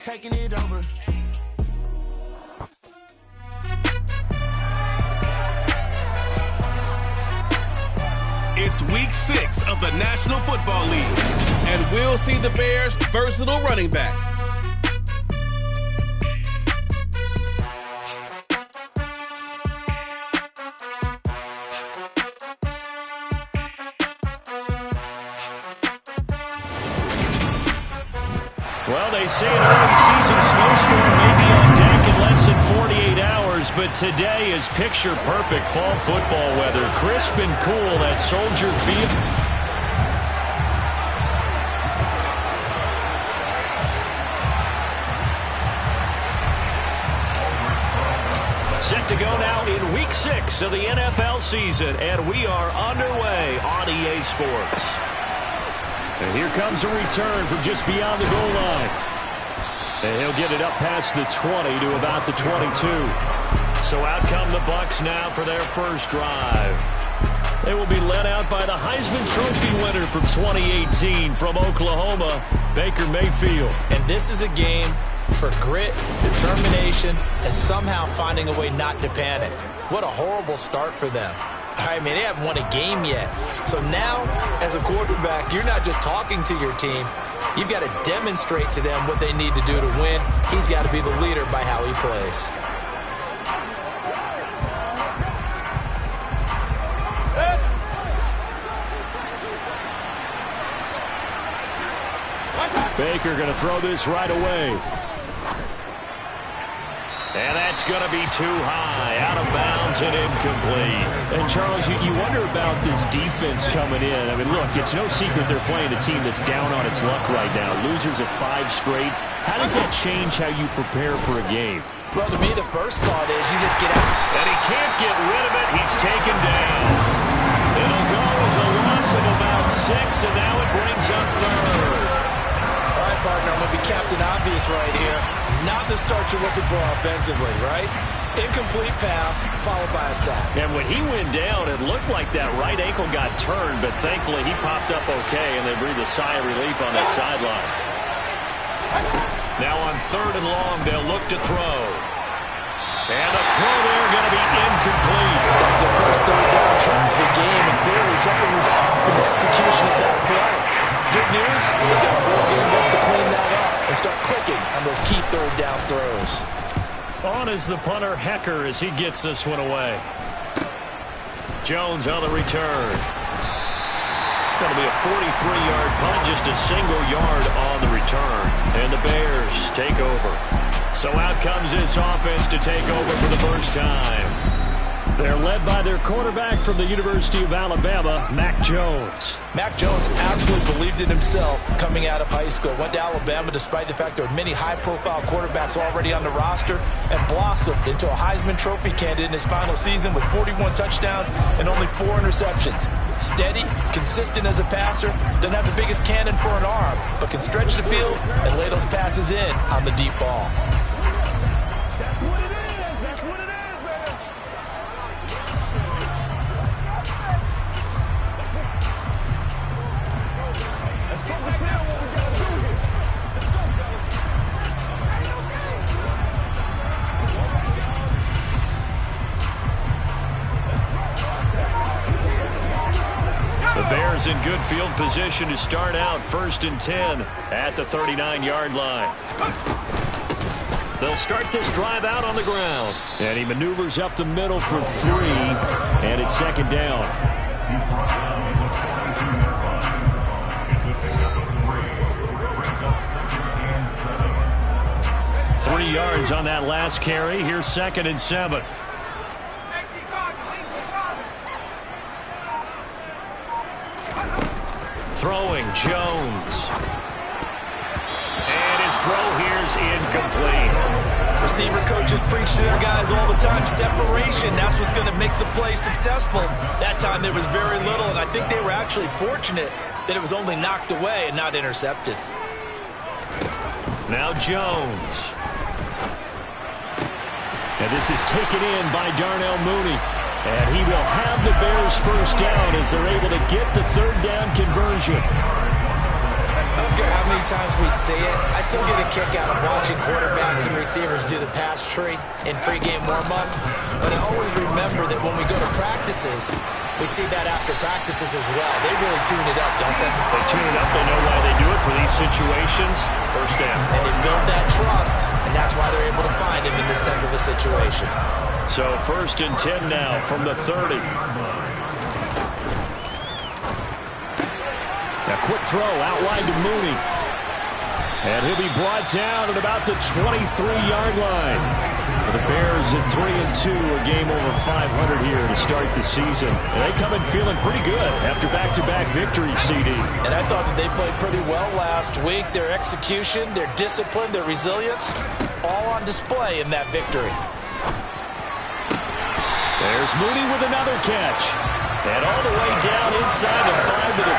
Taking it over. It's week 6 of the National Football League, and we'll see the Bears' versatile running back. Well, they say an early season snowstorm may be on deck in less than 48 hours, but today is picture-perfect fall football weather. Crisp and cool at Soldier Field. Set to go now in week 6 of the NFL season, and we are underway on EA Sports. And here comes a return from just beyond the goal line. And he'll get it up past the 20 to about the 22. So out come the Bucs now for their first drive. They will be led out by the Heisman Trophy winner from 2018 from Oklahoma, Baker Mayfield. And this is a game for grit, determination, and somehow finding a way not to panic. What a horrible start for them. I mean, they haven't won a game yet. So now, as a quarterback, you're not just talking to your team. You've got to demonstrate to them what they need to do to win. He's got to be the leader by how he plays. Baker going to throw this right away. And that's going to be too high, out of bounds and incomplete. And, Charles, you wonder about this defense coming in. I mean, look, it's no secret they're playing a team that's down on its luck right now. Losers of 5 straight. How does that change how you prepare for a game? Well, to me, the first thought is you just get out. And he can't get rid of it. He's taken down. It'll go as a loss of about 6, and now it brings up 3rd. All right, partner, I'm going to be Captain Obvious right here. Not the start you're looking for offensively, right? Incomplete pass, followed by a sack. And when he went down, it looked like that right ankle got turned, but thankfully he popped up okay, and they breathed a sigh of relief on that sideline. Now on 3rd and long, they'll look to throw. And the throw there going to be incomplete. That was the first 3rd down try of the game, and clearly something was off in the execution of that play. Good news, they've got a whole game left to clean that up and start clicking on those key 3rd down throws. On is the punter, Hecker, as he gets this one away. Jones on the return. Going to be a 43-yard punt, just a single yard on the return. And the Bears take over. So out comes this offense to take over for the first time. They're led by their quarterback from the University of Alabama, Mac Jones. Mac Jones absolutely believed in himself coming out of high school. Went to Alabama despite the fact there were many high-profile quarterbacks already on the roster, and blossomed into a Heisman Trophy candidate in his final season with 41 touchdowns and only 4 interceptions. Steady, consistent as a passer, doesn't have the biggest cannon for an arm, but can stretch the field and lay those passes in on the deep ball. In good field position to start out 1st and 10 at the 39-yard line. They'll start this drive out on the ground. And he maneuvers up the middle for 3, and it's 2nd down. 3 yards on that last carry. Here's 2nd and 7. Throwing, Jones. And his throw here's incomplete. Receiver coaches preach to their guys all the time. Separation, that's what's going to make the play successful. That time there was very little, and I think they were actually fortunate that it was only knocked away and not intercepted. Now Jones. And this is taken in by Darnell Mooney. And he will have the Bears first down as they're able to get the 3rd down conversion. care how many times we see it, I still get a kick out of watching quarterbacks and receivers do the pass tree in pregame warm-up. But I always remember that when we go to practices, we see that after practices as well. They really tune it up, don't they? They tune it up. They know why they do it for these situations. First down. And they build that trust, and that's why they're able to find him in this type of a situation. So 1st and 10 now from the 30. A quick throw outlined to Mooney. And he'll be brought down at about the 23-yard line. The Bears at 3-2, a game over 500 here to start the season. And they come in feeling pretty good after back-to-back victories, CD. And I thought that they played pretty well last week. Their execution, their discipline, their resilience, all on display in that victory. There's Mooney with another catch. And all the way down inside the 5 to the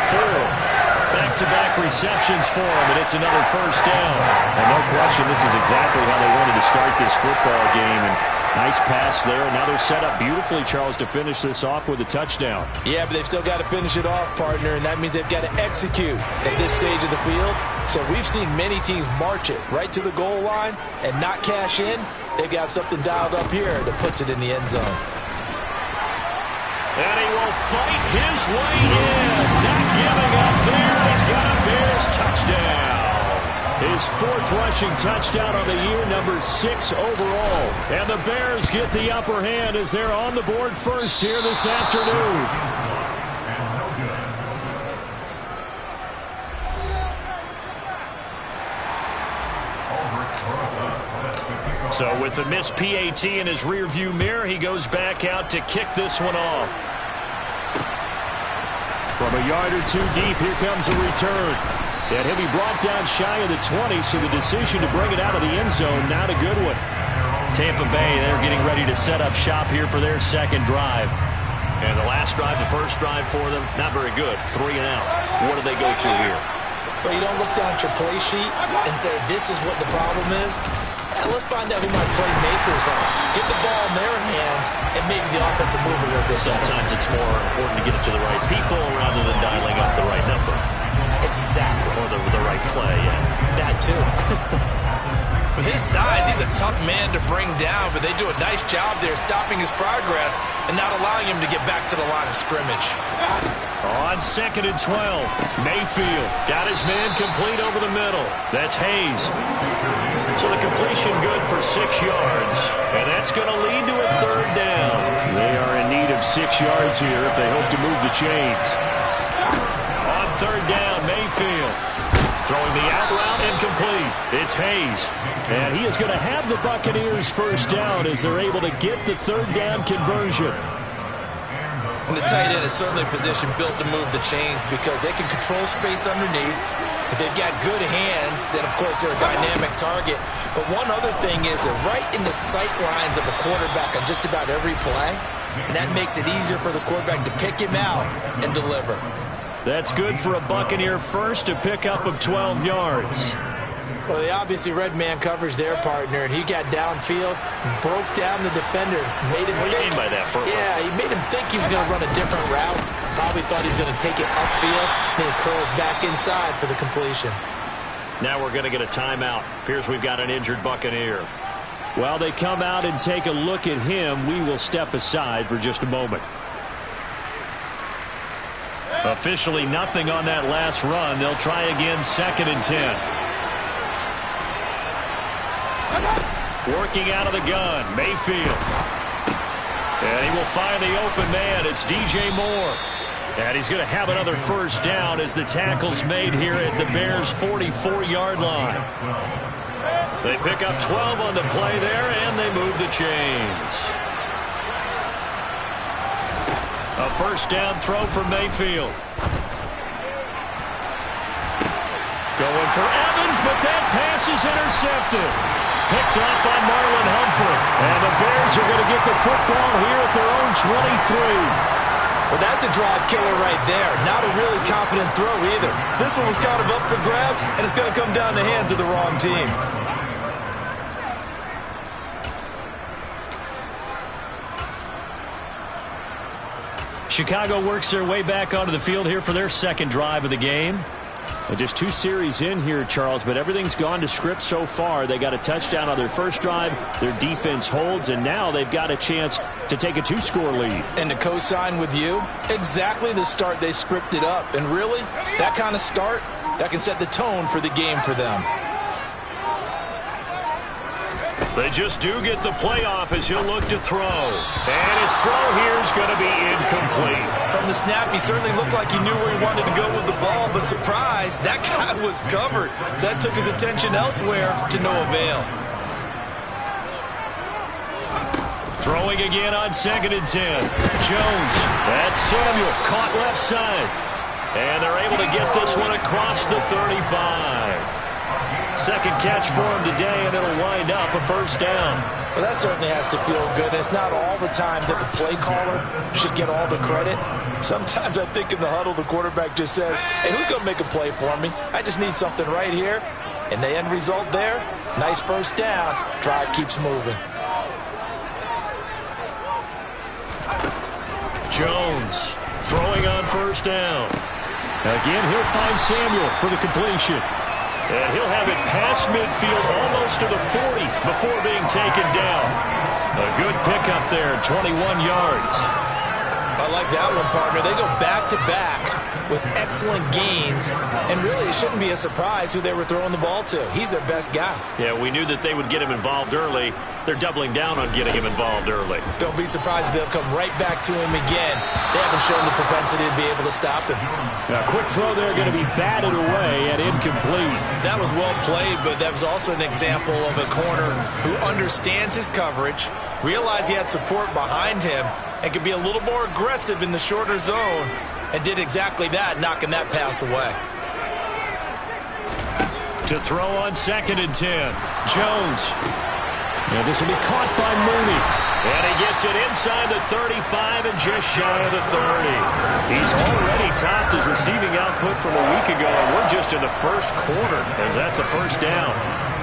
4. Back-to-back receptions for him, and it's another first down. And no question, this is exactly how they wanted to start this football game. And nice pass there. Now they're set up beautifully, Charles, to finish this off with a touchdown. Yeah, but they've still got to finish it off, partner, and that means they've got to execute at this stage of the field. So we've seen many teams march it right to the goal line and not cash in. They've got something dialed up here that puts it in the end zone. And he will fight his way in. Not giving up there. He's got a Bears touchdown. His 4th rushing touchdown on the year, number 6 overall. And the Bears get the upper hand as they're on the board first here this afternoon. So with the missed PAT in his rearview mirror, he goes back out to kick this one off. From a yard or two deep, here comes a return. And he'll be brought down shy of the 20, so the decision to bring it out of the end zone, not a good one. Tampa Bay, they're getting ready to set up shop here for their second drive. And the last drive, the first drive for them, not very good. 3 and out. What do they go to here? Well, you don't look down at your play sheet and say, this is what the problem is. Let's find out who my playmakers are. Get the ball in their hands and maybe the offensive move a little bit. Sometimes it's more important to get it to the right people rather than dialing up the right number. Exactly. Or the right play, yeah. That too. With his size, he's a tough man to bring down, but they do a nice job there stopping his progress and not allowing him to get back to the line of scrimmage. On 2nd and 12, Mayfield got his man complete over the middle. That's Hayes. So the completion good for 6 yards, and that's going to lead to a 3rd down. They are in need of 6 yards here if they hope to move the chains. On 3rd down, Mayfield throwing the out route incomplete. It's Hayes. And he is going to have the Buccaneers first down as they're able to get the 3rd down conversion. And the tight end is certainly a position built to move the chains because they can control space underneath. If they've got good hands, then, of course, they're a dynamic target. But one other thing is they're right in the sight lines of a quarterback on just about every play, and that makes it easier for the quarterback to pick him out and deliver. That's good for a Buccaneer first, a pickup of 12 yards. Well, they obviously read man coverage their partner, and he got downfield, broke down the defender, made him What do you mean by that? Yeah, he made him think he was going to run a different route. Probably thought he was going to take it upfield, then he curls back inside for the completion. Now we're going to get a timeout. Appears we've got an injured Buccaneer. While they come out and take a look at him, we will step aside for just a moment. Officially nothing on that last run. They'll try again 2nd and 10. Working out of the gun, Mayfield. And he will find the open man. It's DJ Moore. And he's going to have another first down as the tackle's made here at the Bears' 44-yard line. They pick up 12 on the play there, and they move the chains. A first down throw for Mayfield. Going for Evans, but that pass is intercepted. Picked up by Marlon Humphrey. And the Bears are going to get the football here at their own 23. Well, that's a drive killer right there. Not a really confident throw either. This one was kind of up for grabs, and it's going to come down the hands of the wrong team. Chicago works their way back onto the field here for their second drive of the game. And just 2 series in here, Charles, but everything's gone to script so far. They got a touchdown on their first drive. Their defense holds, and now they've got a chance to take a 2-score lead. And to co-sign with you, exactly the start they scripted up. And really, that kind of start, that can set the tone for the game for them. They just do get the playoff as he'll look to throw. And his throw here is going to be incomplete. From the snap, he certainly looked like he knew where he wanted to go with the ball, but surprise, that guy was covered. So that took his attention elsewhere to no avail. Throwing again on 2nd and 10. Jones. That's Samuel. Caught left side. And they're able to get this one across the 35. Second catch for him today, and it'll wind up a first down. Well, that certainly has to feel good. It's not all the time that the play caller should get all the credit. Sometimes I think in the huddle, the quarterback just says, hey, who's going to make a play for me? I just need something right here. And the end result there, nice first down. Drive keeps moving. Jones throwing on first down. Again, he'll find Samuel for the completion. And he'll have it past midfield almost to the 40 before being taken down. A good pickup there, 21 yards. I like that one, partner. They go back-to-back with excellent gains. And really, it shouldn't be a surprise who they were throwing the ball to. He's their best guy. Yeah, we knew that they would get him involved early. They're doubling down on getting him involved early. Don't be surprised if they'll come right back to him again. They haven't shown the propensity to be able to stop him. Now, quick throw there, going to be batted away and incomplete. That was well played, but that was also an example of a corner who understands his coverage, realized he had support behind him, and could be a little more aggressive in the shorter zone, and did exactly that, knocking that pass away. To throw on 2nd and 10. Jones. And this will be caught by Mooney. And he gets it inside the 35 and just shy of the 30. He's already topped his receiving output from a week ago, and we're just in the first quarter as that's a first down.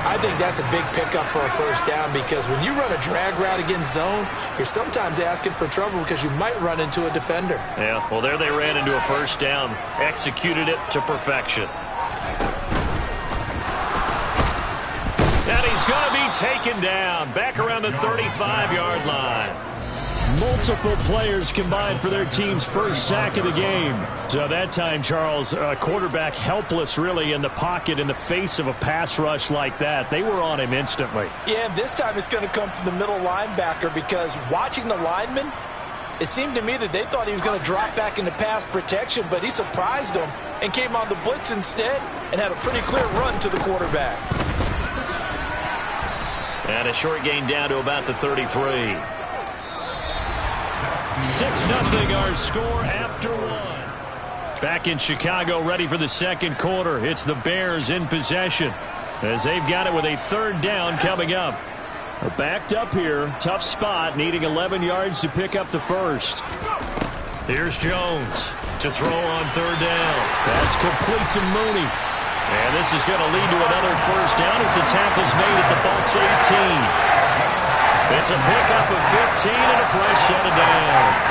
I think that's a big pickup for a first down because when you run a drag route against zone, you're sometimes asking for trouble because you might run into a defender. Yeah, well, there they ran into a first down, executed it to perfection. And he's going to be taken down back around the 35-yard line. Multiple players combined for their team's first sack of the game. So that time, Charles, quarterback helpless really in the pocket in the face of a pass rush like that. They were on him instantly. Yeah, this time it's going to come from the middle linebacker because watching the lineman, it seemed to me that they thought he was going to drop back into pass protection, but he surprised them and came on the blitz instead and had a pretty clear run to the quarterback. And a short gain down to about the 33. 6-0 our score after one. Back in Chicago, ready for the second quarter. It's the Bears in possession as they've got it with a third down coming up. They're backed up here. Tough spot, needing 11 yards to pick up the first. Here's Jones to throw on third down. That's complete to Mooney. And this is going to lead to another first down as the tackle's made at the Bucs 18. It's a pickup of 15 and a fresh set of downs.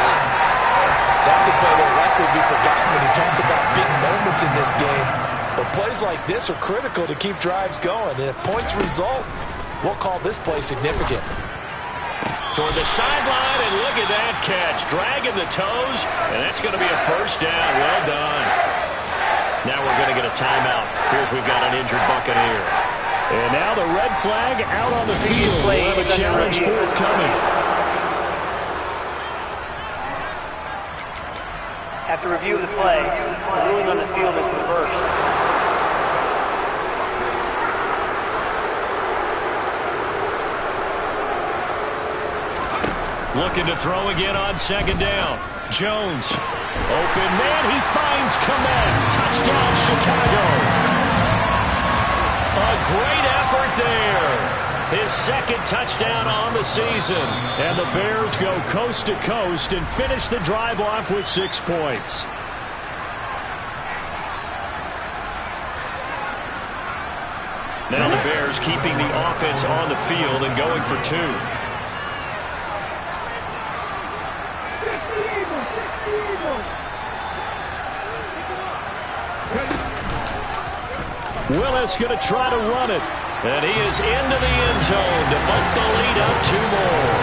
That's a play that will likely be forgotten when you talk about big moments in this game. But plays like this are critical to keep drives going. And if points result, we'll call this play significant. Toward the sideline, and look at that catch. Dragging the toes, and that's going to be a first down. Well done. Now we're going to get a timeout. Here's we've got an injured Buccaneer. And now the red flag out on the field. We'll have a challenge forthcoming. After review of the play, the ruling on the field is reversed. Looking to throw again on second down. Jones. Open man. He finds Komet. Touchdown, Chicago. A great effort there. His second touchdown on the season. And the Bears go coast to coast and finish the drive off with 6 points. Now the Bears keeping the offense on the field and going for 2. Willis going to try to run it. And he is into the end zone to bump the lead up 2 more.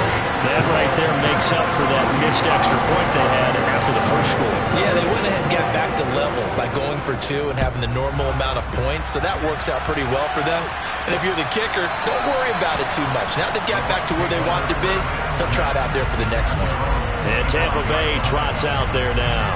That right there makes up for that missed extra point they had after the first score. Yeah, they went ahead and got back to level by going for 2 and having the normal amount of points, so that works out pretty well for them. And if you're the kicker, don't worry about it too much. Now they've got back to where they want to be, they'll trot out there for the next one. And Tampa Bay trots out there now.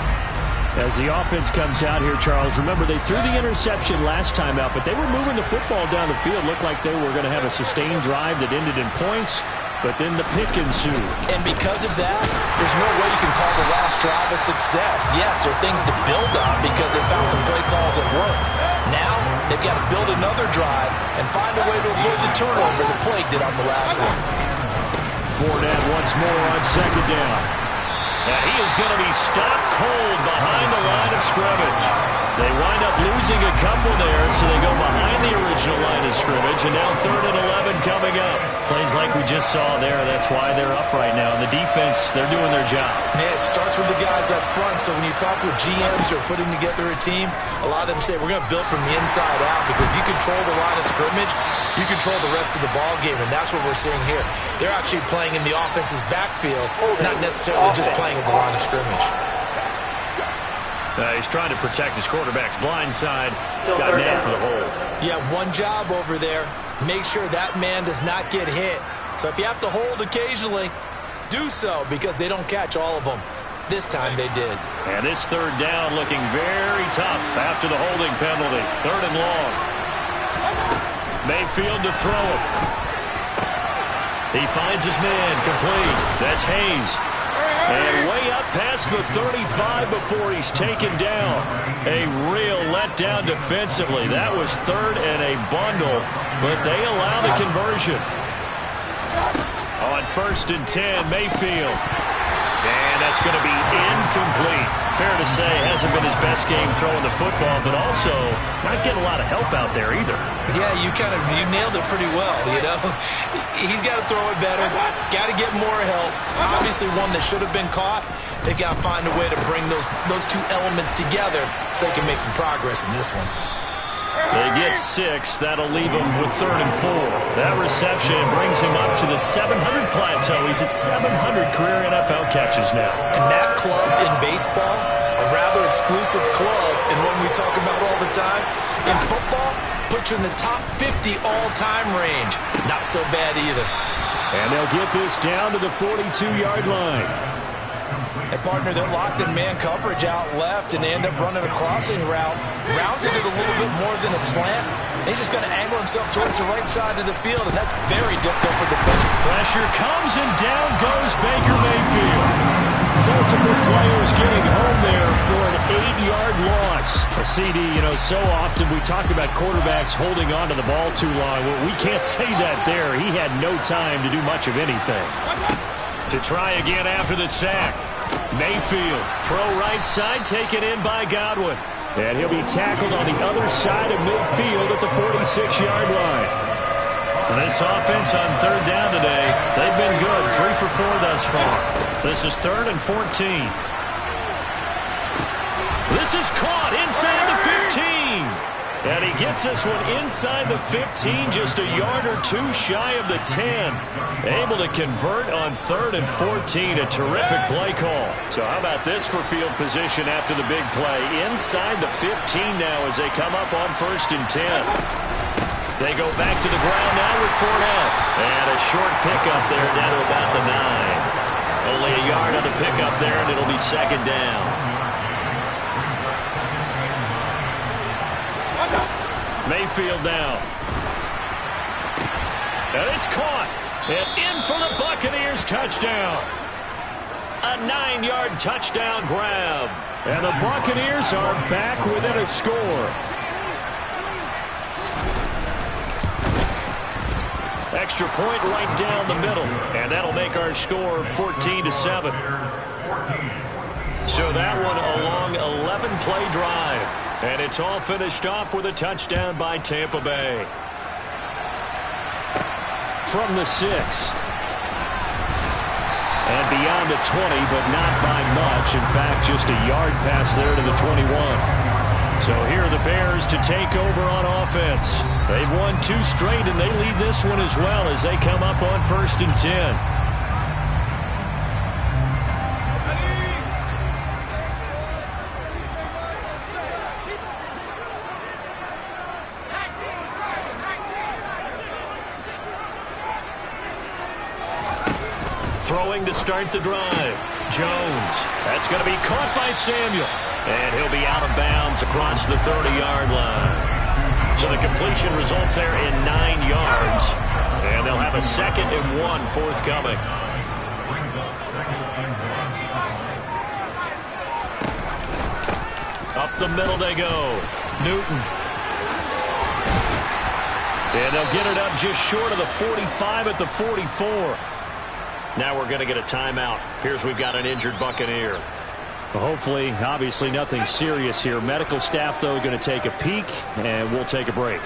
As the offense comes out here, Charles, remember they threw the interception last time out, but they were moving the football down the field. Looked like they were going to have a sustained drive that ended in points, but then the pick ensued. And because of that, there's no way you can call the last drive a success. Yes, there are things to build on because they found some play calls at work. Now, they've got to build another drive and find a way to avoid the turnover that plagued it on the last one. Fournette once more on second down. And he is going to be stopped cold behind the line of scrimmage. They wind up losing a couple there, so they go behind the original line of scrimmage, and now 3rd and 11 coming up. Plays like we just saw there, that's why they're up right now. And the defense, they're doing their job. Yeah, it starts with the guys up front, so when you talk with GMs who are putting together a team, a lot of them say we're going to build from the inside out, because if you control the line of scrimmage, you control the rest of the ball game, and that's what we're seeing here. They're actually playing in the offense's backfield, not necessarily just playing at the line of scrimmage. He's trying to protect his quarterback's blind side. Got nailed for the hold. You have one job over there. Make sure that man does not get hit. So if you have to hold occasionally, do so, because they don't catch all of them. This time they did. And this 3rd down looking very tough after the holding penalty. 3rd and long. Mayfield to throw it. He finds his man complete. That's Hayes. And way up past the 35 before he's taken down. A real letdown defensively. That was 3rd and a bundle, but they allow the conversion. On 1st and 10, Mayfield. And that's going to be incomplete. Fair to say, hasn't been his best game throwing the football, but also not getting a lot of help out there either. Yeah, you nailed it pretty well, you know. He's got to throw it better, got to get more help. Obviously one that should have been caught. They've got to find a way to bring those 2 elements together so they can make some progress in this one. They get 6. That'll leave him with 3rd and 4. That reception brings him up to the 700 plateau. He's at 700 career NFL catches now. And that club in baseball, a rather exclusive club, and one we talk about all the time. In football, puts you in the top 50 all-time range. Not so bad either. And they'll get this down to the 42-yard line. And partner, they're locked in man coverage out left, and they end up running a crossing route. Rounded it a little bit more than a slant. He's just going to angle himself towards the right side of the field, and that's very difficult for the defense. Pressure comes, and down goes Baker Mayfield. Multiple players getting home there for an 8-yard loss. A CD, you know, so often we talk about quarterbacks holding on to the ball too long. Well, we can't say that there. He had no time to do much of anything. To try again after the sack. Mayfield, throw right side, taken in by Godwin. And he'll be tackled on the other side of midfield at the 46-yard line. This offense on 3rd down today, they've been good. 3 for 4 thus far. This is 3rd and 14. This is caught inside the 15. And he gets this one inside the 15, just a yard or 2 shy of the 10. Able to convert on 3rd and 14, a terrific play call. So how about this for field position after the big play? Inside the 15 now as they come up on 1st and 10. They go back to the ground now with Fournette. And a short pickup there down to about the 9. Only a yard on the pickup there, and it'll be 2nd down. Mayfield now. And it's caught. And in for the Buccaneers touchdown. A 9-yard touchdown grab. And the Buccaneers are back within a score. Extra point right down the middle. And that'll make our score 14-7. So that one a long 11-play drive. And it's all finished off with a touchdown by Tampa Bay. From the 6. And beyond the 20, but not by much. In fact, just a yard pass there to the 21. So here are the Bears to take over on offense. They've won 2 straight, and they lead this one as well as they come up on 1st and 10. Throwing to start the drive. Jones. That's going to be caught by Samuel. And he'll be out of bounds across the 30-yard line. So the completion results there in 9 yards. And they'll have a 2nd and 1 forthcoming. Up the middle they go. Newton. And they'll get it up just short of the 45 at the 44. Now we're going to get a timeout. Appears we've got an injured Buccaneer. Well, hopefully, obviously nothing serious here. Medical staff, though, going to take a peek, and we'll take a break.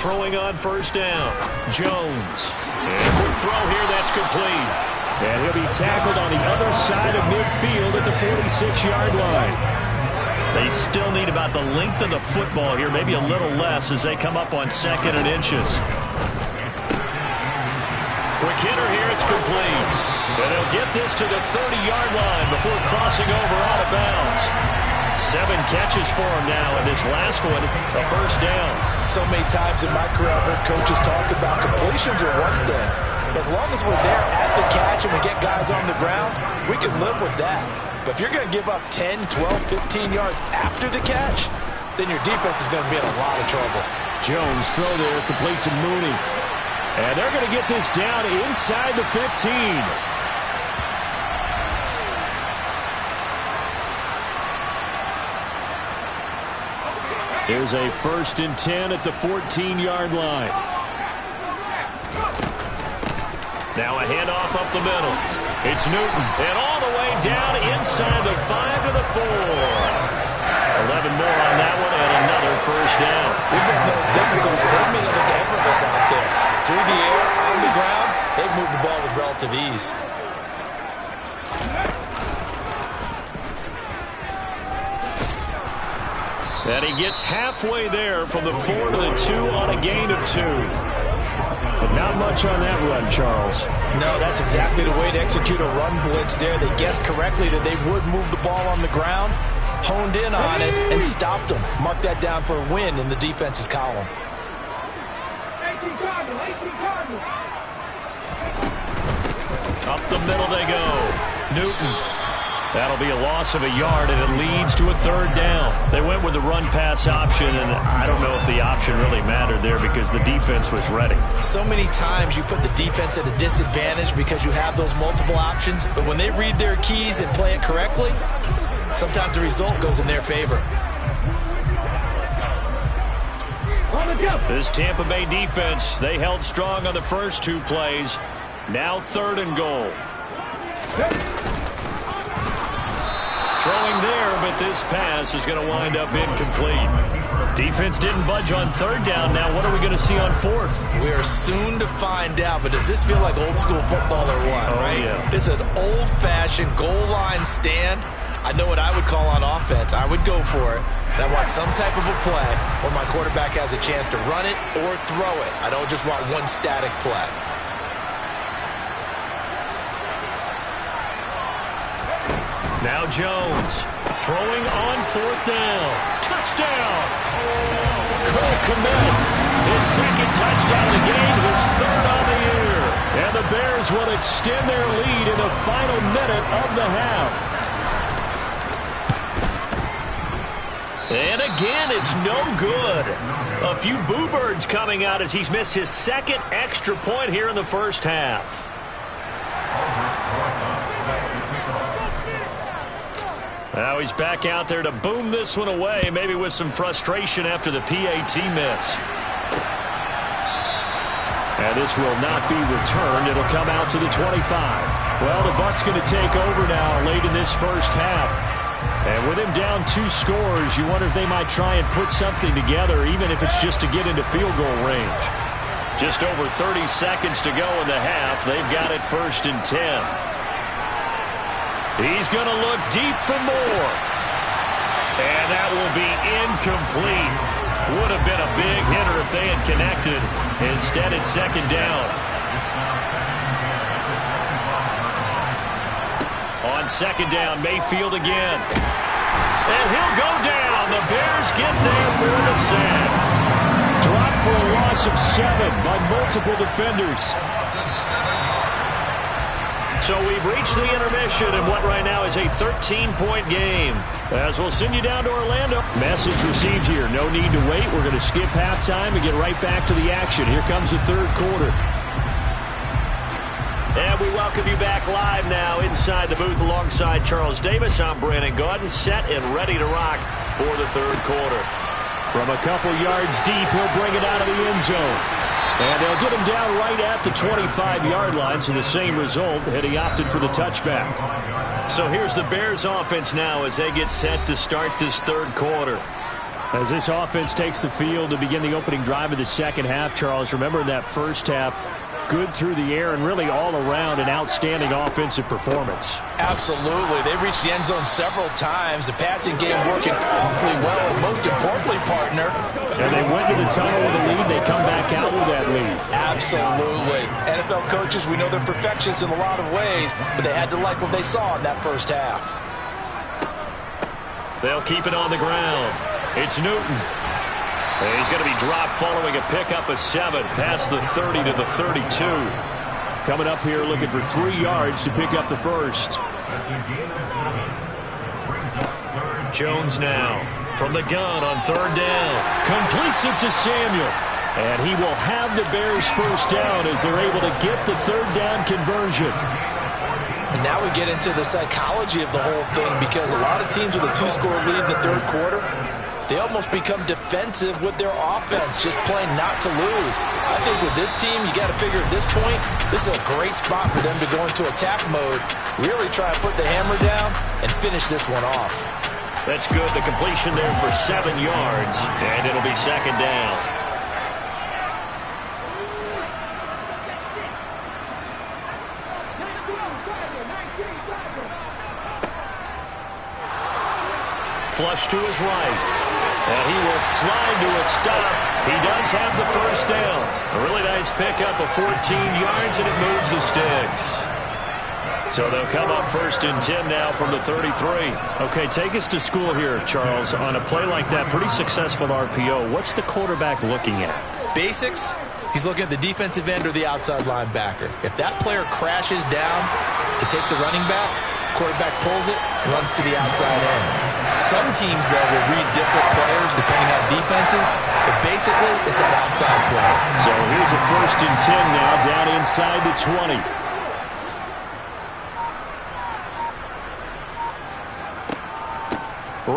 Throwing on 1st down. Jones. And quick throw here. That's complete. And he'll be tackled on the other side of midfield at the 46-yard line. They still need about the length of the football here, maybe a little less as they come up on 2nd and inches. Quick hitter here, it's complete. And they'll get this to the 30-yard line before crossing over out of bounds. 7 catches for him now, and this last one, a 1st down. So many times in my career, I've heard coaches talk about completions are one thing. As long as we're there at the catch and we get guys on the ground, we can live with that. But if you're going to give up 10, 12, 15 yards after the catch, then your defense is going to be in a lot of trouble. Jones throw there, complete to Mooney. And they're going to get this down inside the 15. There's a 1st and 10 at the 14-yard line. Now a handoff up the middle. It's Newton. And all the way down inside the 5 to the 4. 11 more on that one and another 1st down. We both know it's difficult, but they made it look effortless out there. Through the air, on the ground, they've moved the ball with relative ease. And he gets halfway there from the 4 to the 2 on a gain of 2. But not much on that run, Charles. No, that's exactly the way to execute a run blitz there. They guessed correctly that they would move the ball on the ground, honed in on it, and stopped them. Mark that down for a win in the defense's column. Up the middle they go. Newton. That'll be a loss of a yard, and it leads to a 3rd down. They went with the run-pass option, and I don't know if the option really mattered there because the defense was ready. So many times you put the defense at a disadvantage because you have those multiple options, but when they read their keys and play it correctly, sometimes the result goes in their favor. This Tampa Bay defense, they held strong on the first 2 plays. Now 3rd and goal. Throwing there, but this pass is going to wind up incomplete. Defense didn't budge on 3rd down. Now what are we going to see on 4th? We are soon to find out, but does this feel like old school football or what, right? Yeah. This is an old-fashioned goal line stand. I know what I would call on offense. I would go for it. And I want some type of a play where my quarterback has a chance to run it or throw it. I don't just want one static play. Now Jones throwing on 4th down. Touchdown! Cole Kmet, his 2nd touchdown of the game, his 3rd on the year. And the Bears will extend their lead in the final minute of the half. And again, it's no good. A few boo birds coming out as he's missed his 2nd extra point here in the first half. Now he's back out there to boom this one away, maybe with some frustration after the PAT miss. And this will not be returned. It'll come out to the 25. Well, the Bucs going to take over now late in this first half. And with him down 2 scores, you wonder if they might try and put something together, even if it's just to get into field goal range. Just over 30 seconds to go in the half. They've got it 1st and 10. He's going to look deep for more. And that will be incomplete. Would have been a big hitter if they had connected. Instead, it's 2nd down. On 2nd down, Mayfield again. And he'll go down. The Bears get there for the sack. Dropped for a loss of 7 by multiple defenders. So we've reached the intermission in what right now is a 13-point game. As we'll send you down to Orlando. Message received here. No need to wait. We're going to skip halftime and get right back to the action. Here comes the 3rd quarter. And we welcome you back live now inside the booth alongside Charles Davis. I'm Brandon Gaudin, set and ready to rock for the 3rd quarter. From a couple yards deep, he'll bring it out of the end zone. And they'll get him down right at the 25-yard line, so the same result had he opted for the touchback. So here's the Bears offense now as they get set to start this 3rd quarter. As this offense takes the field to begin the opening drive of the 2nd half, Charles, remember in that 1st half, good through the air and really all around an outstanding offensive performance. Absolutely. They reached the end zone several times. The passing game working awfully well. And most importantly, partner. And they went to the tunnel with a lead. They come back out with that lead. Absolutely. NFL coaches, we know they're perfectionists in a lot of ways, but they had to like what they saw in that 1st half. They'll keep it on the ground. It's Newton. He's going to be dropped following a pickup of 7 past the 30 to the 32. Coming up here looking for 3 yards to pick up the 1st. Jones now from the gun on 3rd down. Completes it to Samuel. And he will have the Bears 1st down as they're able to get the 3rd down conversion. And now we get into the psychology of the whole thing, because a lot of teams with a 2-score lead in the 3rd quarter, they almost become defensive with their offense, just playing not to lose. I think with this team, you got to figure at this point, this is a great spot for them to go into attack mode, really try to put the hammer down and finish this one off. That's good. The completion there for 7 yards, and it'll be 2nd down. Flush to his right. And he will slide to a stop. He does have the 1st down. A really nice pickup of 14 yards, and it moves the sticks. So they'll come up 1st and 10 now from the 33. Okay, take us to school here, Charles. On a play like that, pretty successful RPO. What's the quarterback looking at? Basics. He's looking at the defensive end or the outside linebacker. If that player crashes down to take the running back, quarterback pulls it, runs to the outside end. Some teams, though, will read different players depending on defenses, but basically it's that outside play. So here's a 1st and 10 now down inside the 20.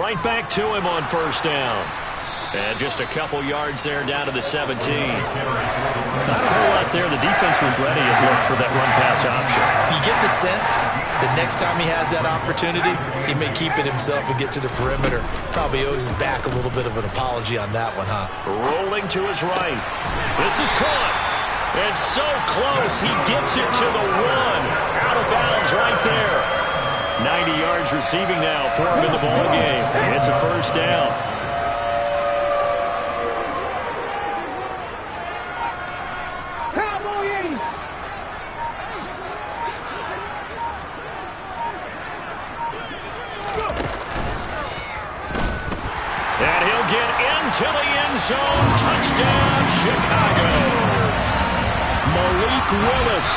Right back to him on 1st down. And just a couple yards there down to the 17. Not a whole lot there. The defense was ready, it looked, for that run-pass option. You get the sense that next time he has that opportunity, he may keep it himself and get to the perimeter. Probably owes his back a little bit of an apology on that one, huh? Rolling to his right. This is caught. And so close. He gets it to the 1. Out of bounds right there. 90 yards receiving now for him in the ball game. It's a 1st down. And he'll get into the end zone. Touchdown, Chicago. Malik Willis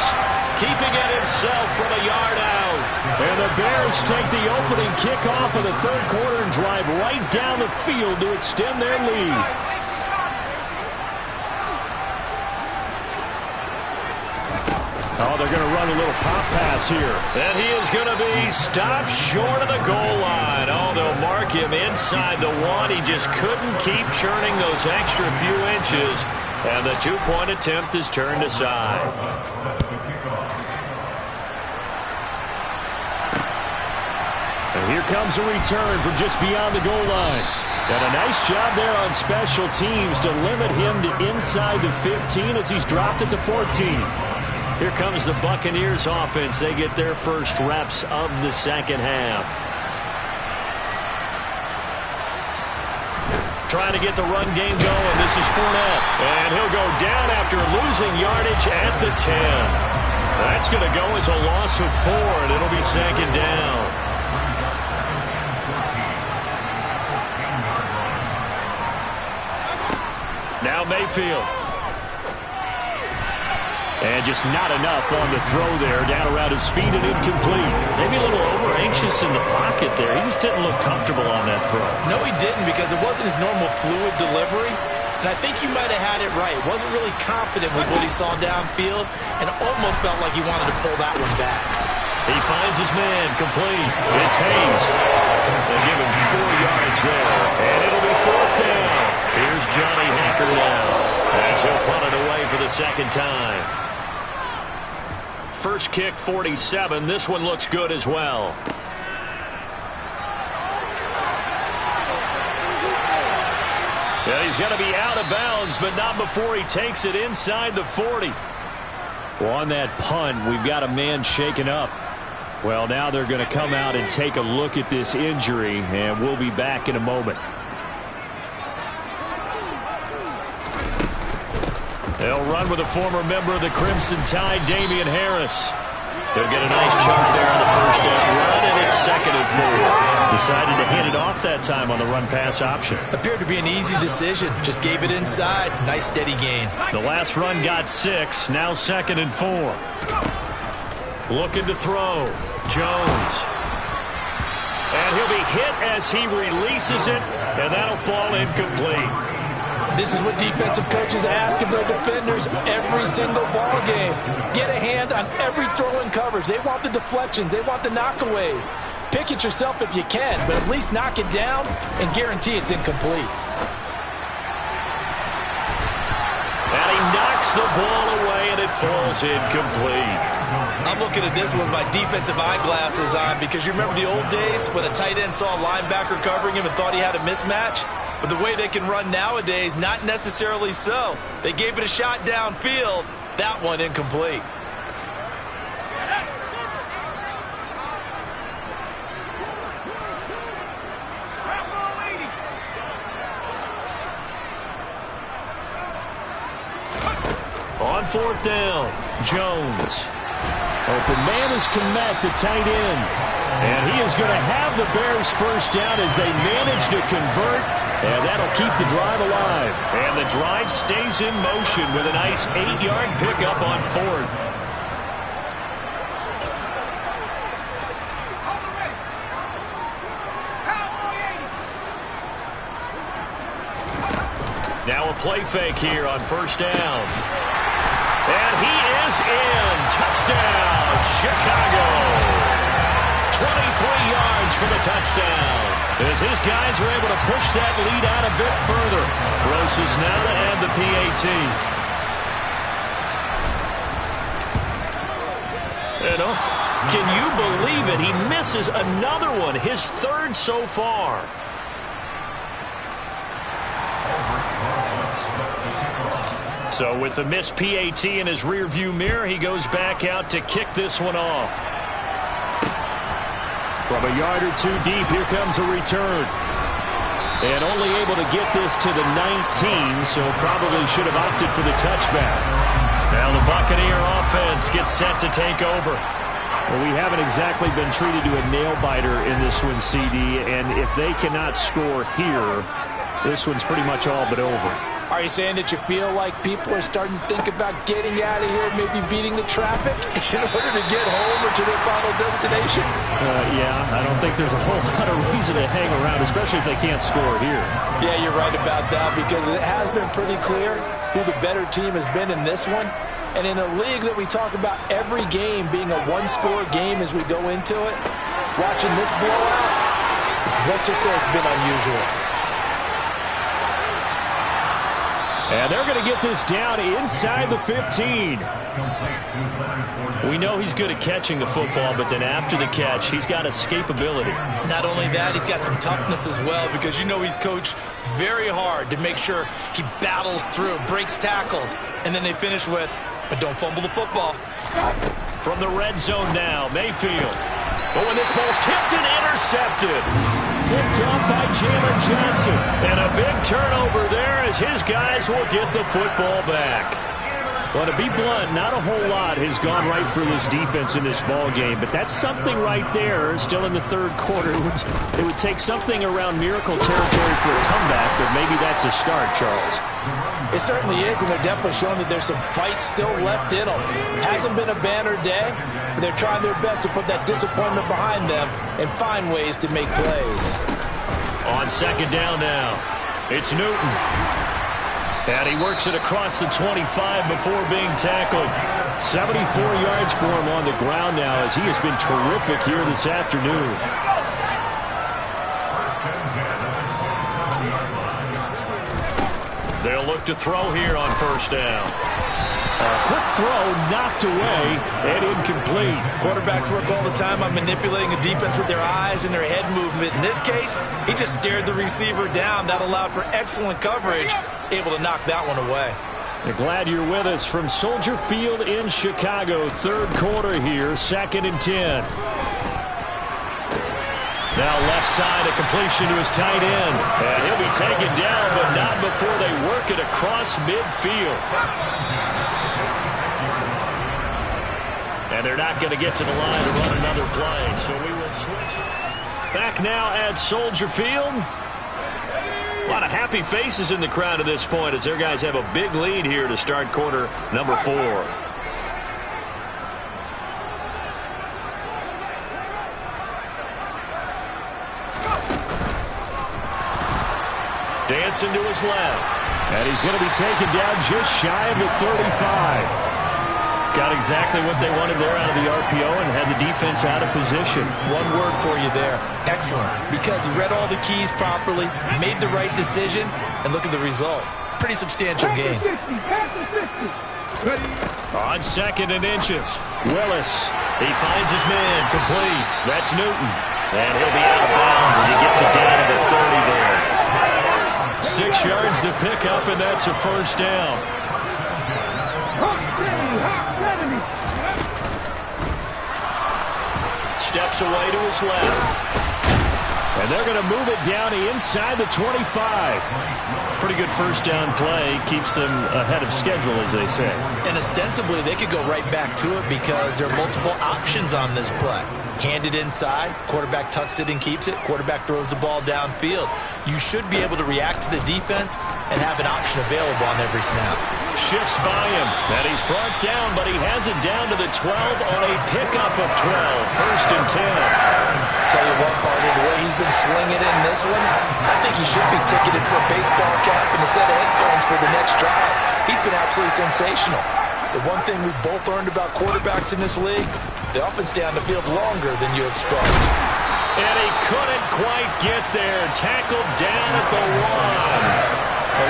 keeping it himself from a yard out. And the Bears take the opening kickoff of the 3rd quarter and drive right down the field to extend their lead. Oh, they're going to run a little pop pass here. And he is going to be stopped short of the goal line. Oh, they'll mark him inside the 1. He just couldn't keep churning those extra few inches. And the 2-point attempt is turned aside. And here comes a return from just beyond the goal line. And a nice job there on special teams to limit him to inside the 15 as he's dropped it to 14. Here comes the Buccaneers offense. They get their first reps of the second half. Trying to get the run game going. This is Fournette. And he'll go down after losing yardage at the 10. That's going to go as a loss of 4, and it'll be second down. Now Mayfield. And just not enough on the throw there. Down around his feet and incomplete. Maybe a little over-anxious in the pocket there. He just didn't look comfortable on that throw. No, he didn't, because it wasn't his normal fluid delivery. And I think he might have had it right. Wasn't really confident with what he saw downfield and almost felt like he wanted to pull that one back. He finds his man, complete. It's Hayes. They give him 4 yards there, and it'll be 4th down. Here's Johnny Hacker now as he'll punt it away for the second time. First kick, 47. This one looks good as well. Yeah, he's going to be out of bounds, but not before he takes it inside the 40. Well, on that punt, we've got a man shaken up. Well, now they're going to come out and take a look at this injury, and we'll be back in a moment. They'll run with a former member of the Crimson Tide, Damian Harris. They'll get a nice chunk there on the first down run, and it's 2nd and 4. Decided to hand it off that time on the run-pass option. Appeared to be an easy decision. Just gave it inside. Nice steady gain. The last run got 6. Now 2nd and 4. Looking to throw. Jones. And he'll be hit as he releases it, and that'll fall incomplete. This is what defensive coaches ask of their defenders every single ball game. Get a hand on every throw in coverage. They want the deflections. They want the knockaways. Pick it yourself if you can, but at least knock it down and guarantee it's incomplete. And he knocks the ball away, and it falls incomplete. I'm looking at this with my defensive eyeglasses on, because you remember the old days when a tight end saw a linebacker covering him and thought he had a mismatch? But the way they can run nowadays, not necessarily so. They gave it a shot downfield. That one incomplete. On 4th down, Jones. Open man is Komet, the tight end. And he is going to have the Bears first down as they manage to convert. And that'll keep the drive alive. And the drive stays in motion with a nice 8-yard pickup on 4th. Now a play fake here on 1st down. And he is in. Touchdown, Chicago. 23 yards for the touchdown. As his guys are able to push that lead out a bit further. Gross is now to add the PAT. Can you believe it? He misses another one, his 3rd so far. So with the missed PAT in his rearview mirror, he goes back out to kick this one off. From a yard or 2 deep, here comes a return. And only able to get this to the 19, so probably should have opted for the touchback. Now the Buccaneer offense gets set to take over. Well, we haven't exactly been treated to a nail-biter in this one, CD, and if they cannot score here, this one's pretty much all but over. Are you saying that you feel like people are starting to think about getting out of here, maybe beating the traffic in order to get home or to their final destination? Yeah, I don't think there's a whole lot of reason to hang around, especially if they can't score here. Yeah, you're right about that, because it has been pretty clear who the better team has been in this one. And in a league that we talk about every game being a one-score game as we go into it, watching this blowout, let's just say it's been unusual. And they're going to get this down inside the 15. We know he's good at catching the football, but then after the catch, he's got escapability. Not only that, he's got some toughness as well, because you know he's coached very hard to make sure he battles through, breaks tackles, and then they finish with, but don't fumble the football. From the red zone now, Mayfield. Oh, and this ball's tipped and intercepted. Picked off by Jalen Johnson. And a big turnover there as his guys will get the football back. Well, to be blunt, not a whole lot has gone right for this defense in this ball game, but that's something right there. Still in the third quarter, it would take something around miracle territory for a comeback, but maybe that's a start, Charles. It certainly is, and they're definitely showing that there's some fight still left in them. Hasn't been a banner day, but they're trying their best to put that disappointment behind them and find ways to make plays. On second down now, it's Newton. And he works it across the 25 before being tackled. 74 yards for him on the ground now as he has been terrific here this afternoon. They'll look to throw here on first down. A quick throw knocked away and incomplete. Quarterbacks work all the time on manipulating a defense with their eyes and their head movement. In this case, he just stared the receiver down. That allowed for excellent coverage, able to knock that one away. We're glad you're with us from Soldier Field in Chicago. Third quarter here, 2nd and 10. Now left side, a completion to his tight end. And he'll be taken down, but not before they work it across midfield. And they're not going to get to the line to run another play, so we will switch. Back now at Soldier Field. A lot of happy faces in the crowd at this point as their guys have a big lead here to start quarter number 4. Dancing to his left. And he's going to be taken down just shy of the 35. Got exactly what they wanted there out of the RPO and had the defense out of position. One word for you there. Excellent. Because he read all the keys properly, made the right decision, and look at the result. Pretty substantial game. On 2nd and inches. Willis. He finds his man complete. That's Newton. And he'll be out of bounds as he gets it down to the 30 there. 6 yards to pick up, and that's a first down. Steps away to his left. And they're going to move it down inside the 25. Pretty good first down play. Keeps them ahead of schedule, as they say. And ostensibly, they could go right back to it because there are multiple options on this play. Hand it inside, quarterback tucks it and keeps it, quarterback throws the ball downfield. You should be able to react to the defense and have an option available on every snap. Shifts by him, and he's brought down, but he has it down to the 12 on a pickup of 12. 1st and 10. Tell you what, partner, the way he's been slinging it in this one, I think he should be ticketed for a baseball cap and a set of headphones for the next drive. He's been absolutely sensational. The one thing we've both learned about quarterbacks in this league, they often stay on the field longer than you expect. And he couldn't quite get there. Tackled down at the 1.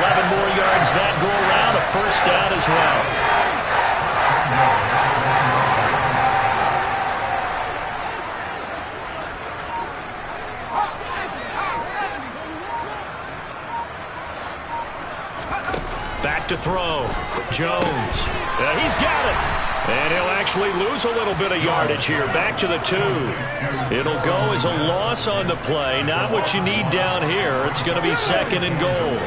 11 more yards that go around. A first down as well. Back to throw. Jones. He's got it. And he'll actually lose a little bit of yardage here. Back to the 2. It'll go as a loss on the play. Not what you need down here. It's going to be 2nd and goal.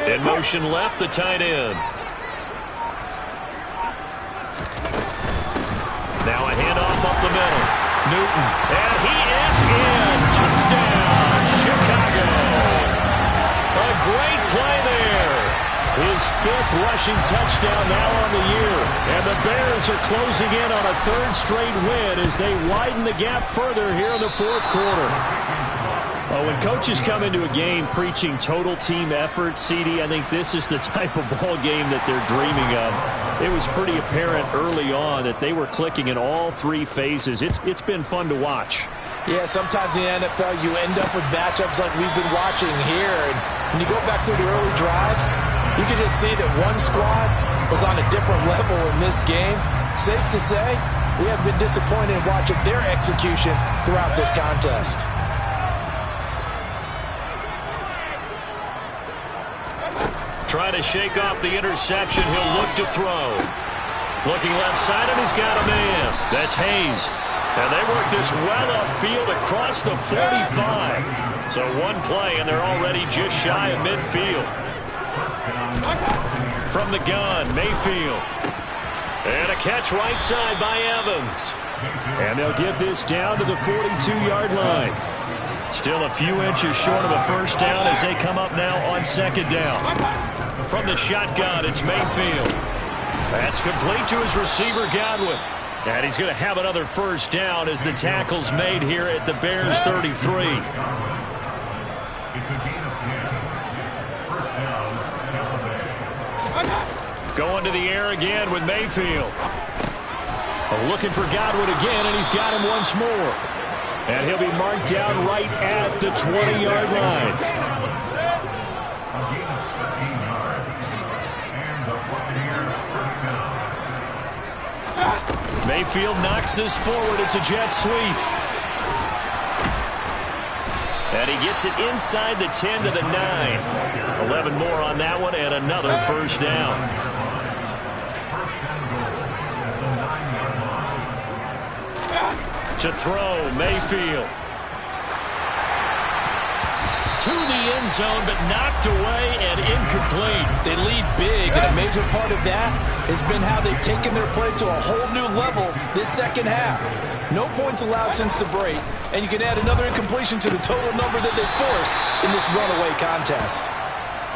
In motion left, the tight end. Now a handoff up the middle. Newton. And he is in. Touchdown, Chicago. A great play there. His 5th rushing touchdown now on the year. And the Bears are closing in on a 3rd straight win as they widen the gap further here in the 4th quarter. Well, when coaches come into a game preaching total team effort, CD, I think this is the type of ball game that they're dreaming of. It was pretty apparent early on that they were clicking in all 3 phases. It's been fun to watch. Yeah, sometimes in the NFL you end up with matchups like we've been watching here. And when you go back through the early drives, you can just see that one squad was on a different level in this game. Safe to say, we have been disappointed in watching their execution throughout this contest. Trying to shake off the interception. He'll look to throw. Looking left side, and he's got a man. That's Hayes. And they work this well upfield across the 45. So one play, and they're already just shy of midfield. From the gun, Mayfield. And a catch right side by Evans. And they'll get this down to the 42-yard line. Still a few inches short of a first down as they come up now on second down. From the shotgun, it's Mayfield. That's complete to his receiver, Godwin. And he's going to have another first down as the tackle's made here at the Bears 33. Going to the air again with Mayfield. Looking for Godwin again, and he's got him once more. And he'll be marked down right at the 20-yard line. Mayfield knocks this forward. It's a jet sweep. And he gets it inside the 10 to the 9. 11 more on that one and another first down. To throw, Mayfield. To the end zone, but knocked away and incomplete. They lead big, and a major part of that has been how they've taken their play to a whole new level this second half. No points allowed since the break, and you can add another incompletion to the total number that they forced in this runaway contest.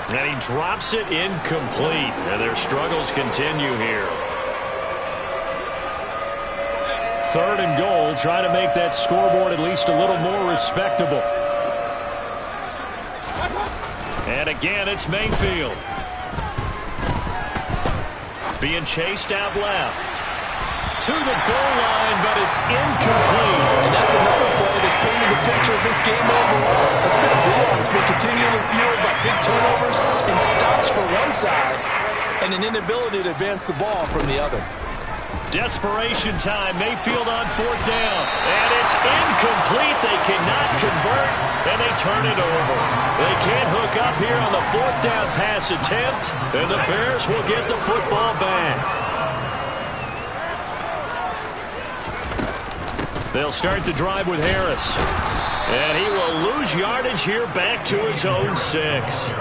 And he drops it incomplete, and their struggles continue here. Third and goal, try to make that scoreboard at least a little more respectable. And again, it's Mayfield. Being chased out left. To the goal line, but it's incomplete. And that's another play that's painted the picture of this game overall. It's been a blowout. It's been continually fueled by big turnovers and stops for one side and an inability to advance the ball from the other. Desperation time. Mayfield on fourth down. And it's incomplete. They cannot convert, and they turn it over. They can't hook up here on the fourth down pass attempt, and the Bears will get the football back. They'll start the drive with Harris. And he will lose yardage here back to his own 6.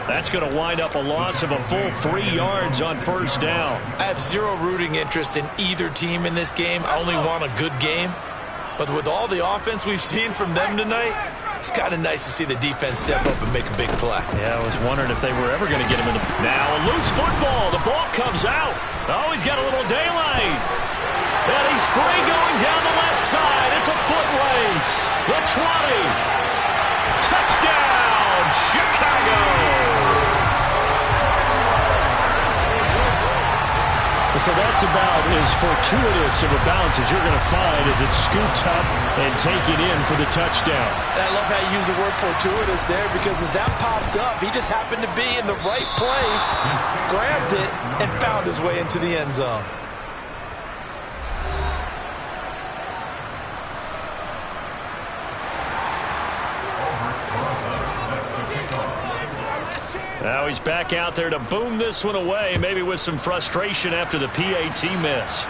That's going to wind up a loss of a full 3 yards on first down. I have zero rooting interest in either team in this game. I only want a good game. But with all the offense we've seen from them tonight, it's kind of nice to see the defense step up and make a big play. Yeah, I was wondering if they were ever going to get him in the... Now a loose football. The ball comes out. Oh, he's got a little daylight. And he's free going down the left side. It's a foot race. The 20. Touchdown, Chicago. So that's about as fortuitous of a bounce as you're going to find as it's scooped up and taken in for the touchdown. And I love how you use the word fortuitous there, because as that popped up, he just happened to be in the right place, grabbed it, and found his way into the end zone. Now he's back out there to boom this one away, maybe with some frustration after the PAT miss.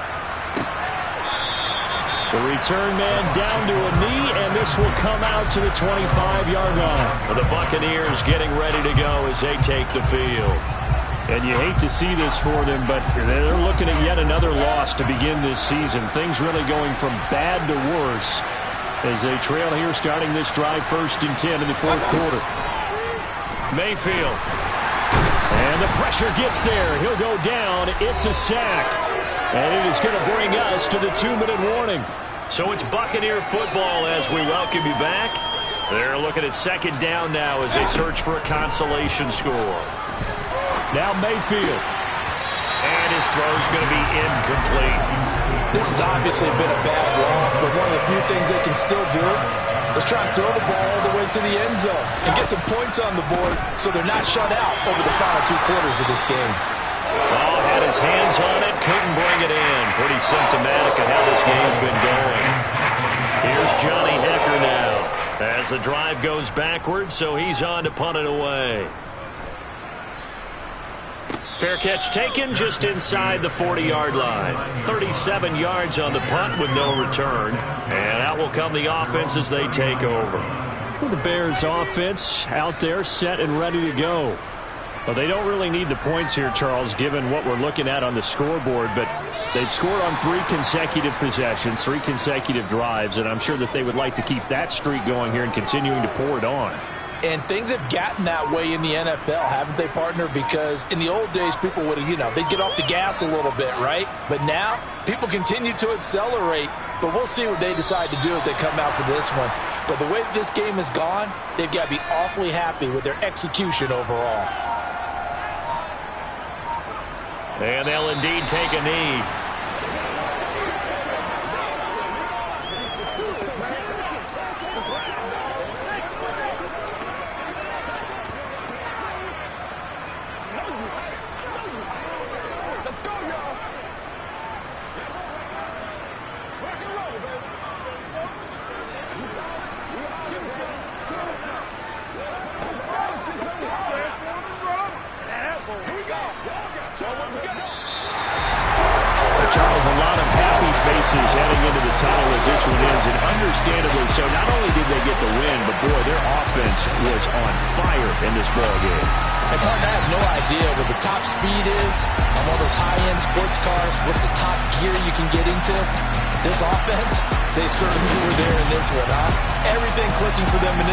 The return man down to a knee, and this will come out to the 25-yard line. The Buccaneers getting ready to go as they take the field. And you hate to see this for them, but they're looking at yet another loss to begin this season. Things really going from bad to worse as they trail here starting this drive 1st and 10 in the 4th quarter. Mayfield. And the pressure gets there. He'll go down. It's a sack. And it is going to bring us to the 2-minute warning. So it's Buccaneer football as we welcome you back. They're looking at second down now as they search for a consolation score. Now Mayfield. And his throw's going to be incomplete. This has obviously been a bad loss, but one of the few things they can still do is try and throw the ball all the way to the end zone and get some points on the board so they're not shut out over the final 2 quarters of this game. Oh, had his hands on it, couldn't bring it in. Pretty symptomatic of how this game's been going. Here's Johnny Hecker now as the drive goes backwards, so he's on to punt it away. Fair catch taken just inside the 40-yard line. 37 yards on the punt with no return. And out will come the offense as they take over. Well, the Bears offense out there set and ready to go. Well, they don't really need the points here, Charles, given what we're looking at on the scoreboard, but they've scored on 3 consecutive possessions, 3 consecutive drives, and I'm sure that they would like to keep that streak going here and continuing to pour it on. And things have gotten that way in the NFL, haven't they, partner? Because in the old days, people would, they'd get off the gas a little bit, right? But now, people continue to accelerate. But we'll see what they decide to do as they come out for this one. But the way that this game has gone, they've got to be awfully happy with their execution overall. And they'll indeed take a knee. Charles, a lot of happy faces heading into the tunnel as this one ends, and understandably so. Not only did they get the win, but boy, their offense was on fire in this ball game. And partner, I have no idea what the top speed is on all those high-end sports cars. What's the top gear you can get into? This offense, they certainly were there in this one, huh? Everything clicking for them in